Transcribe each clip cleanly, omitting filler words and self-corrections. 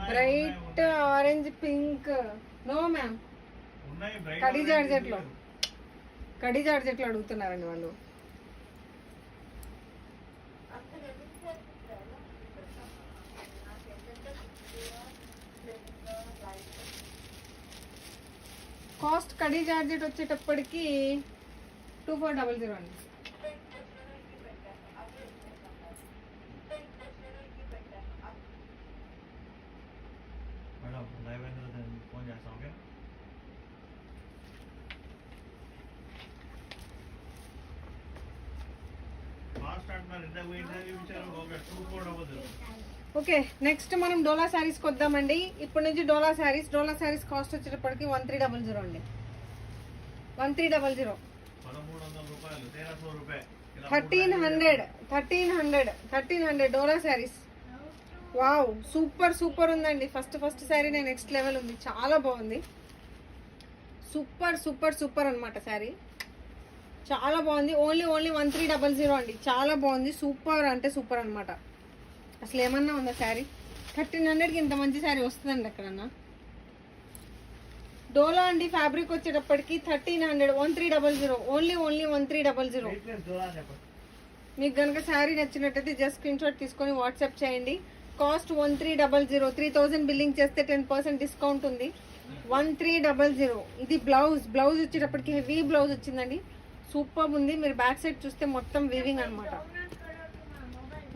Bright orange pink. No ma'am, కడి జార్జెట్లో అడుగుతున్నారండి వాళ్ళు. కాస్ట్ కడి జార్జెట్ వచ్చేటప్పటికి 2400 అండి. ఓకే, నెక్స్ట్ మనం డోలా శారీస్కి వద్దామండి. ఇప్పటి నుంచి డోలా శారీస్ కాస్ట్ వచ్చేటప్పటికి 1300 అండి. 1300, 1300 డోలా శారీస్. వావ్, సూపర్ ఉందండి. ఫస్ట్ శారీ నేను నెక్స్ట్ లెవెల్ ఉంది, చాలా బాగుంది. సూపర్ అన్నమాట శారీ, చాలా బాగుంది. ఓన్లీ 1300 అండి. చాలా బాగుంది, సూపర్ అంటే సూపర్ అనమాట. అసలు ఏమన్నా ఉందా శారీ? 1300కి ఇంత మంచి శారీ వస్తుందండి ఎక్కడన్నా? డోలా అండి. ఫ్యాబ్రిక్ వచ్చేటప్పటికి 1300, 1300, ఓన్లీ 1300. మీకు కనుక శారీ నచ్చినట్టయితే జస్ట్ స్క్రీన్ షాట్ తీసుకొని వాట్సాప్ చేయండి. కాస్ట్ 1300, 3000 బిల్లింగ్ చేస్తే 10% డిస్కౌంట్ ఉంది. 1300. ఇది బ్లౌజ్ వచ్చేటప్పటికి హెవీ బ్లౌజ్ వచ్చిందండి, సూపర్ ఉంది. మీరు బ్యాక్ సైడ్ చూస్తే మొత్తం వీవింగ్ అనమాట,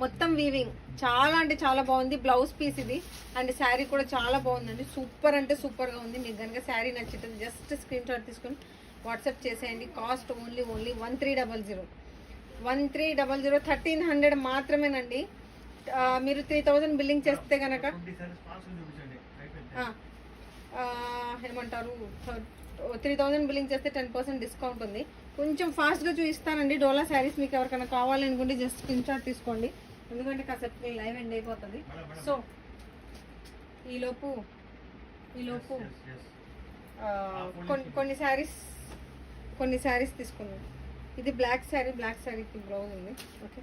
మొత్తం వీవింగ్. చాలా అంటే చాలా బాగుంది బ్లౌజ్ పీస్ ఇది. అండ్ శారీ కూడా చాలా బాగుందండి, సూపర్ అంటే సూపర్గా ఉంది. మీకు కనుక శారీ నచ్చితే జస్ట్ స్క్రీన్ షాట్ తీసుకొని వాట్సాప్ చేసేయండి. కాస్ట్ ఓన్లీ 1300, 1300 మాత్రమేనండి. మీరు 3000 బిల్లింగ్ చేస్తే కనుక ఏమంటారు, 3000 బిల్లింగ్ చేస్తే 10% డిస్కౌంట్ ఉంది. కొంచెం ఫాస్ట్గా చూపిస్తానండి డోలా శారీస్. మీకు ఎవరికైనా కావాలనుకుంటే జస్ట్ స్క్రీన్ షాట్ తీసుకోండి, ఎందుకంటే కాసేపు లైవ్ ఎండ్ అయిపోతుంది. సో ఈలోపు కొన్ని శారీస్ తీసుకున్నాం. ఇది బ్లాక్ శారీకి బ్లౌజ్ ఉంది. ఓకే,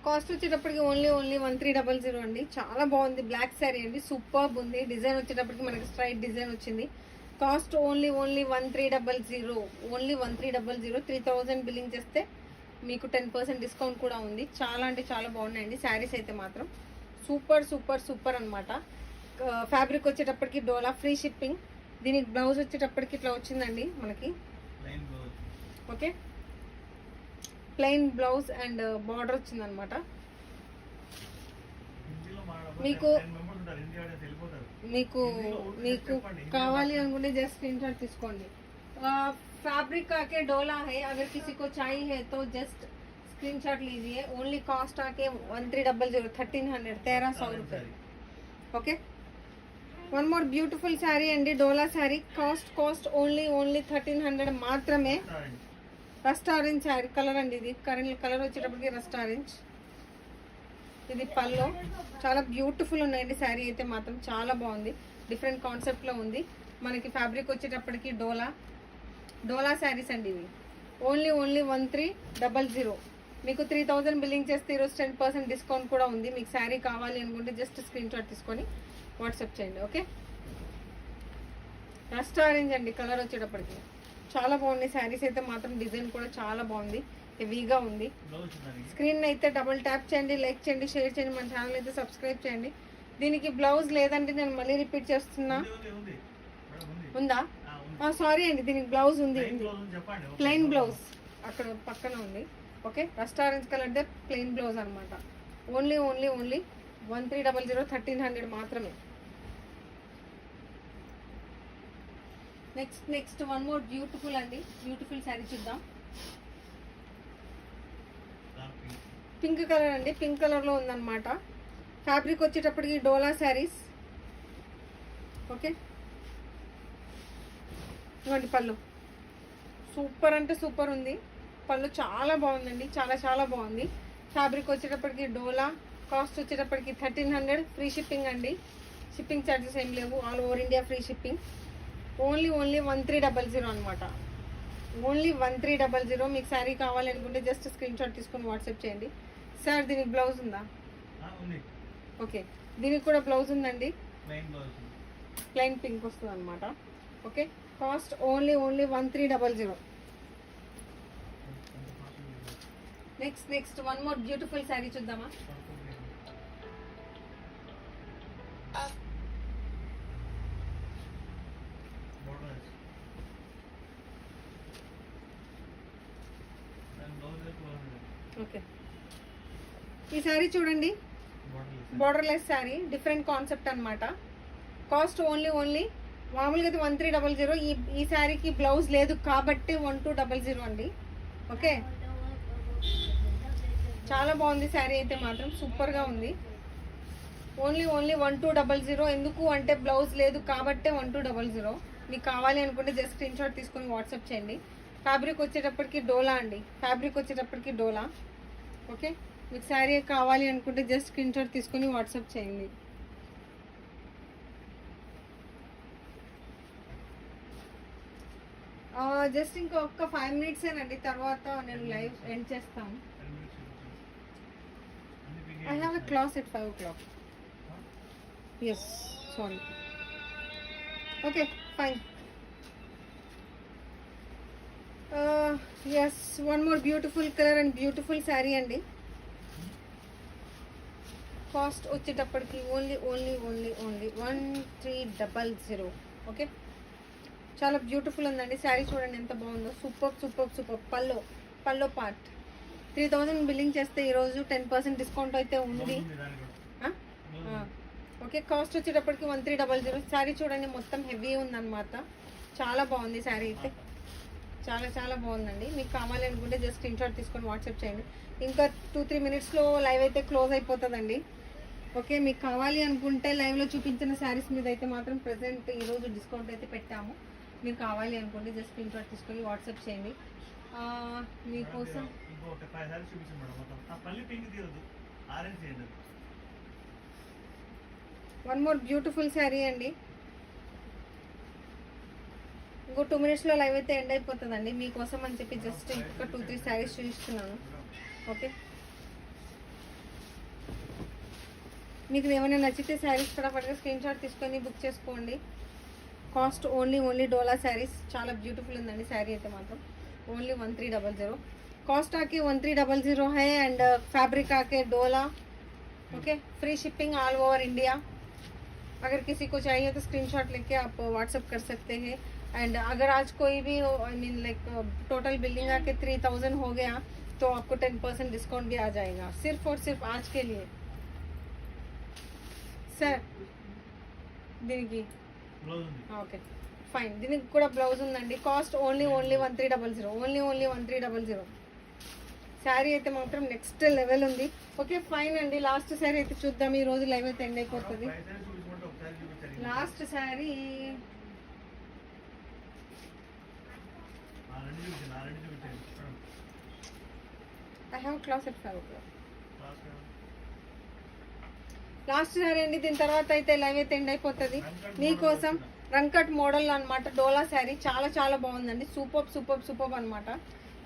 కాస్ట్ వచ్చేటప్పటికి ఓన్లీ 1300 అండి. చాలా బాగుంది బ్లాక్ శారీ అండి, సూపర్ ఉంది. డిజైన్ వచ్చేటప్పటికి మనకి స్ట్రైట్ డిజైన్ వచ్చింది. Cost only 1300, only 1300. 3000 బిల్లింగ్ చేస్తే మీకు 10% డిస్కౌంట్ కూడా ఉంది. చాలా అంటే చాలా బాగున్నాయండి శారీస్ అయితే మాత్రం సూపర్ అనమాట. ఫ్యాబ్రిక్ వచ్చేటప్పటికి డోలా, ఫ్రీ షిప్పింగ్. దీనికి బ్లౌజ్ వచ్చేటప్పటికి ఇట్లా వచ్చిందండి మనకి. Okay, plain blouse and border వచ్చింది అనమాట. మీకు కావాలి అనుకుంటే जस्ट स्क्रीनशॉट తీసుకోండి. फैब्रिक आके डोला है, अगर किसी को चाहिए है तो जस्ट स्क्रीनशॉट लीजिए. ओनली कॉस्ट आके 1300, 1300 रुपये. Okay, one more beautiful sari अंडी डोला साड़ी. కాస్ట్ ఓన్లీ 1300 మాత్రమే. రస్ట్ ఆరెంజ్ శారీ కలర్ అండి, ఇది కలర్ వచ్చేటప్పటికి రస్ట్ ఆరెంజ్. ఇది పల్లో, చాలా బ్యూటిఫుల్ ఉన్నాయండి శారీ అయితే మాత్రం, చాలా బాగుంది. డిఫరెంట్ కాన్సెప్ట్లో ఉంది. మనకి ఫ్యాబ్రిక్ వచ్చేటప్పటికి డోలా శారీస్ అండి ఇవి. ఓన్లీ 1300. మీకు 3000 బిల్లింగ్ చేస్తే ఈరోజు 10% డిస్కౌంట్ కూడా ఉంది. మీకు శారీ కావాలి అనుకుంటే జస్ట్ స్క్రీన్ షాట్ తీసుకొని వాట్సాప్ చేయండి. ఓకే, రస్ట్ ఆరెంజ్ అండి కలర్ వచ్చేటప్పటికి, చాలా బాగుంది శారీస్ అయితే మాత్రం. డిజైన్ కూడా చాలా బాగుంది, హెవీగా ఉంది. స్క్రీన్ అయితే డబుల్ ట్యాప్ చేయండి, లైక్ చేయండి, షేర్ చేయండి, మన ఛానల్ అయితే సబ్స్క్రైబ్ చేయండి. దీనికి బ్లౌజ్ లేదంటే నేను మళ్ళీ రిపీట్ చేస్తున్నా. ఉందా? సారీ అండి, దీనికి బ్లౌజ్ ఉంది, ప్లెయిన్ బ్లౌజ్ అక్కడ పక్కన ఉంది. ఓకే, రస్ట్ ఆరెంజ్ కలర్ అంటే ప్లెయిన్ బ్లౌజ్ అనమాట. ఓన్లీ 1300, 1300 మాత్రమే. నెక్స్ట్ వన్ మోర్ బ్యూటిఫుల్ అండి, బ్యూటిఫుల్ శారీ చూద్దాం. పింక్ కలర్ అండి, పింక్ కలర్లో ఉందన్నమాట. ఫ్యాబ్రిక్ వచ్చేటప్పటికి డోలా శారీస్. ఓకే, ఇవ్వండి పళ్ళు, సూపర్ అంటే సూపర్ ఉంది. పళ్ళు చాలా బాగుందండి, చాలా బాగుంది. ఫ్యాబ్రిక్ వచ్చేటప్పటికి డోలా. కాస్ట్ వచ్చేటప్పటికి 1300. ఫ్రీ షిప్పింగ్ అండి, షిప్పింగ్ ఛార్జెస్ ఏం లేవు. All over India free shipping. Only 1300 అనమాట. ఓన్లీ 1300. మీకు శారీ కావాలనుకుంటే జస్ట్ స్క్రీన్ షాట్ తీసుకొని వాట్సాప్ చేయండి. సార్ దీనికి బ్లౌజ్ ఉందా? ఓకే, దీనికి కూడా బ్లౌజ్ ఉందండి. ప్లెయిన్ పింక్ వస్తుంది అనమాట. Okay, cost only 1300. Next one more beautiful sari చూద్దామా? ఓకే, ఈ శారీ చూడండి, బోర్డర్లెస్ శారీ, డిఫరెంట్ కాన్సెప్ట్ అనమాట. కాస్ట్ ఓన్లీ మామూలుగా అయితే 1300. ఈ శారీకి బ్లౌజ్ లేదు కాబట్టి 1200 అండి. ఓకే, చాలా బాగుంది శారీ అయితే మాత్రం, సూపర్గా ఉంది. ఓన్లీ 1200. ఎందుకు అంటే బ్లౌజ్ లేదు కాబట్టి 1200. మీకు కావాలి అనుకుంటే జస్ట్ స్క్రీన్ షాట్ తీసుకొని వాట్సాప్ చేయండి. ఫ్యాబ్రిక్ వచ్చేటప్పటికి డోలా అండి, డోలా. ఓకే, మీకు శారీ కావాలి అనుకుంటే జస్ట్ స్క్రీన్ షాట్ తీసుకొని వాట్సాప్ చేయండి. జస్ట్ ఇంకొక 5 minutes అండి, తర్వాత నేను లైవ్ ఎండ్ చేస్తాను. I have a class at 5 o'clock. Yes, sorry. Okay, fine. Yes, one more beautiful colour and beautiful sari అండి. కాస్ట్ వచ్చేటప్పటికి ఓన్లీ 1300. ఓకే, చాలా బ్యూటిఫుల్ ఉందండి శారీ. చూడండి ఎంత బాగుందో, సూపర్. పల్లో పార్ట్ 3000 బిల్లింగ్ చేస్తే ఈరోజు 10% డిస్కౌంట్ అయితే ఉంది. ఓకే, కాస్ట్ వచ్చేటప్పటికి 1300. శారీ చూడండి మొత్తం హెవీ ఉందన్నమాట. చాలా బాగుంది శారీ అయితే, చాలా బాగుందండి. మీకు కావాలి అనుకుంటే జస్ట్ స్క్రీన్ షాట్ తీసుకొని వాట్సాప్ చేయండి. ఇంకా 2-3 minutesలో లైవ్ అయితే క్లోజ్ అయిపోతుందండి. ఓకే, మీకు కావాలి అనుకుంటే లైవ్లో చూపించిన శారీస్ మీద అయితే మాత్రం ప్రెసెంట్ ఈరోజు డిస్కౌంట్ అయితే పెట్టాము. మీరు కావాలి అనుకుంటే జస్ట్ స్క్రీన్ షాట్ తీసుకొని వాట్సాప్ చేయండి. మీకోసం వన్ మోర్ బ్యూటిఫుల్ శారీ అండి. ఇంకో 2 minutesలో లైవ్ అయితే ఎండ్ అయిపోతుందండి. మీకోసం అని చెప్పి జస్ట్ ఇంకా 2-3 శారీస్ చూపిస్తున్నాను. ఓకే, మీకు ఏమైనా నచ్చితే శారీస్ ఫటాఫట్గా స్క్రీన్ షాట్ తీసుకొని బుక్ చేసుకోండి. కాస్ట్ ఓన్లీ డోలా శారీస్, చాలా బ్యూటిఫుల్ ఉందండి శారీ అయితే మాత్రం. ఓన్లీ 1300. कॉस्ट आके 1300 है एंड फैब्रिक आके डोला. Okay, free shipping all over India. अगर किसी को चाहिए तो स्क्रीनशॉट लेके आप व्हाट्सअप कर सकते हैं. एंड अगर आज कोई भी I mean like total billing आके 3000 हो गया तो आपको 10% डिस्काउंट भी आ जाएगा, सिर्फ और सिर्फ आज के लिए. सर దీనికి ఓకే ఫైన్, దీనికి కూడా బ్లౌజ్ ఉందండి. Cost only 1300. ఓన్లీ 1300. శారీ అయితే మాత్రం నెక్స్ట్ లెవెల్ ఉంది. ఓకే ఫైన్ అండి, లాస్ట్ శారీ అయితే చూద్దాం. ఈ రోజు లైవ్ అయితే ఎండ్ అయిపోతుంది. Last sari I have class at 5 o'clock. Last sari అండి, దీని తర్వాత అయితే లైవ్ అయితే ఎండ్ అయిపోతుంది. మీకోసం రంకట్ మోడల్ అనమాట, డోలా శారీ. చాలా చాలా బాగుందండి, సూపర్ అనమాట,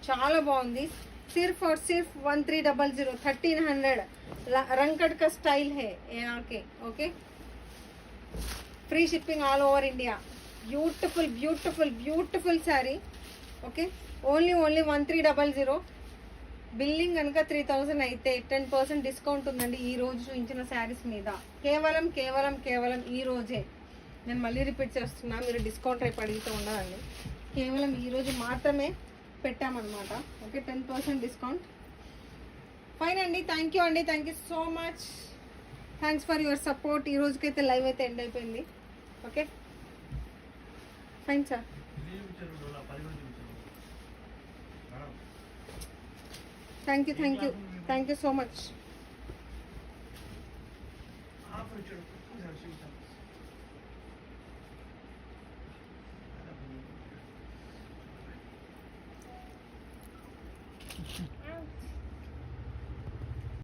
చాలా బాగుంది. सिर्फ और सिर्फ 1300, 1300 रंकट का स्टाइल है यहाँ के. Okay, free shipping all over India. Beautiful sari. Okay, only 1300. Billing కనుక 3000 అయితే 10% డిస్కౌంట్ ఉందండి ఈ రోజు చూపించిన శారీస్ మీద. కేవలం ఈ రోజే. నేను మళ్ళీ రిపీట్ చేస్తున్నా, మీరు డిస్కౌంట్ రేపు అడిగితే ఉండదండి. కేవలం ఈ రోజు మాత్రమే పెట్టామన్నమాట. Okay, 10% discount. ఫైన్ అండి, థ్యాంక్ యూ అండి, thank you so much. Thanks for your support. ఈ రోజుకైతే లైవ్ అయితే ఎండ్ అయిపోయింది. Okay fine sir. Thank you so much.